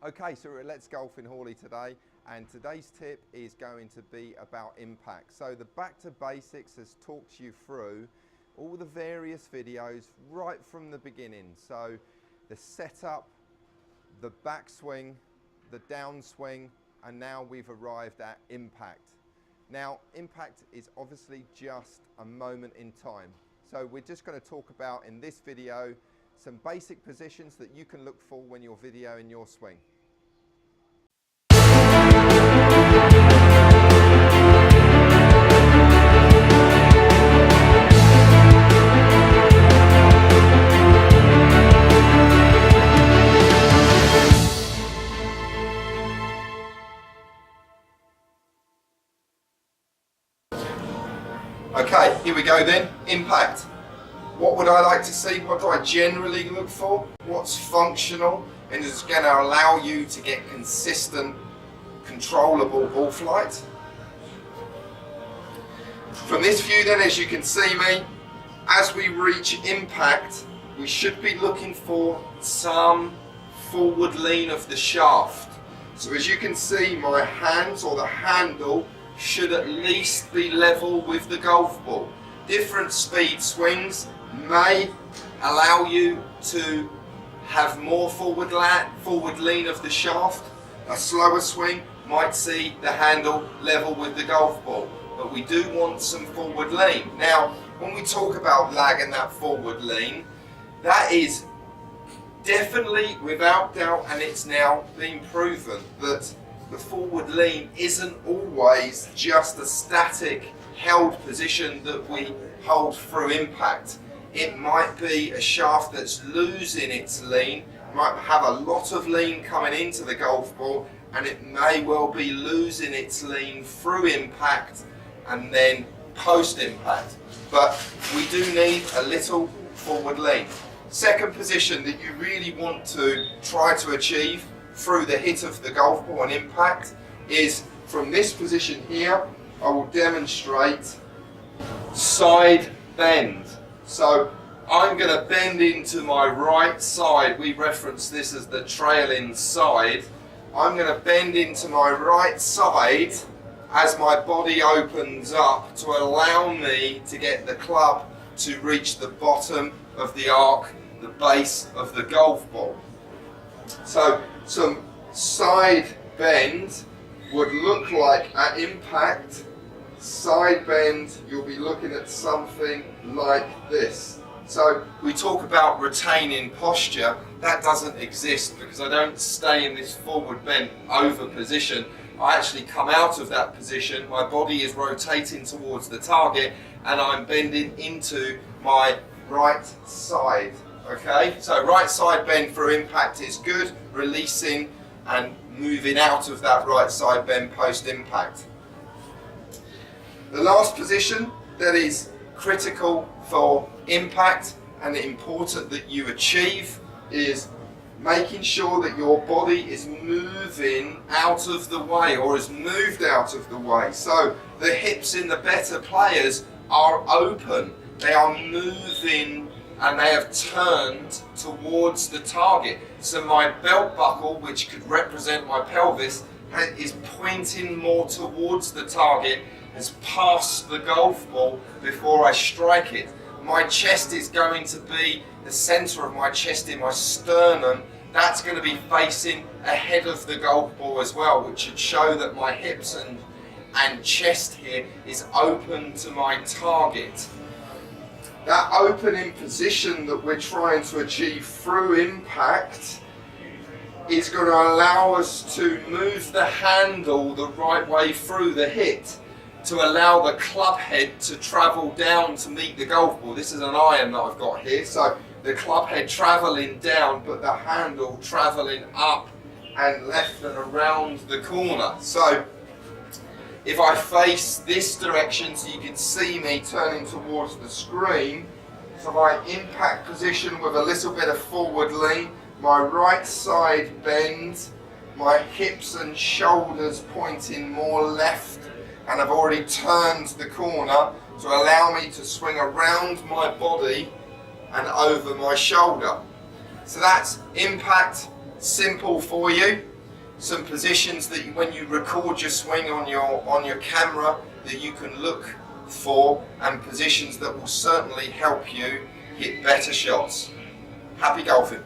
Okay, so we're at Let's Golf in Hawley today, and today's tip is going to be about impact. So the Back to Basics has talked you through all the various videos right from the beginning. So the setup, the backswing, the downswing, and now we've arrived at impact. Now, impact is obviously just a moment in time. So we're just going to talk about in this video some basic positions that you can look for when you're videoing your swing. Okay, here we go then, impact. What would I like to see? What do I generally look for? What's functional and is going to allow you to get consistent, controllable ball flight? From this view then, as you can see me, as we reach impact, we should be looking for some forward lean of the shaft. So as you can see, my hands or the handle should at least be level with the golf ball. Different speed swings may allow you to have more forward lean of the shaft. A slower swing might see the handle level with the golf ball, but we do want some forward lean. Now, when we talk about lag and that forward lean, that is definitely without doubt, and it's now been proven that the forward lean isn't always just a static held position that we hold through impact. It might be a shaft that's losing its lean, might have a lot of lean coming into the golf ball, and it may well be losing its lean through impact and then post impact. But we do need a little forward lean. Second position that you really want to try to achieve through the hit of the golf ball and impact is from this position here. I will demonstrate side bend. So I'm going to bend into my right side. We reference this as the trailing side. I'm going to bend into my right side as my body opens up to allow me to get the club to reach the bottom of the arc, the base of the golf ball. So some side bend would look like at impact. Side bend, you'll be looking at something like this. So we talk about retaining posture. That doesn't exist because I don't stay in this forward bent over position. I actually come out of that position, my body is rotating towards the target, and I'm bending into my right side. Okay, so right side bend for impact is good, releasing and moving out of that right side bend post impact. The last position that is critical for impact and important that you achieve is making sure that your body is moving out of the way or is moved out of the way. So the hips in the better players are open, they are moving and they have turned towards the target. So my belt buckle, which could represent my pelvis, is pointing more towards the target, has passed the golf ball before I strike it. My chest is going to be the center of my chest in my sternum. That's going to be facing ahead of the golf ball as well, which should show that my hips and chest here is open to my target. That opening position that we're trying to achieve through impact is going to allow us to move the handle the right way through the hit, to allow the club head to travel down to meet the golf ball. This is an iron that I've got here, so the club head travelling down, but the handle travelling up and left and around the corner. So if I face this direction so you can see me turning towards the screen, so my impact position with a little bit of forward lean, my right side bend, my hips and shoulders pointing more left, and I've already turned the corner to allow me to swing around my body and over my shoulder. So that's impact, simple for you. some positions that when you record your swing on your camera that you can look for, and positions that will certainly help you hit better shots. Happy golfing.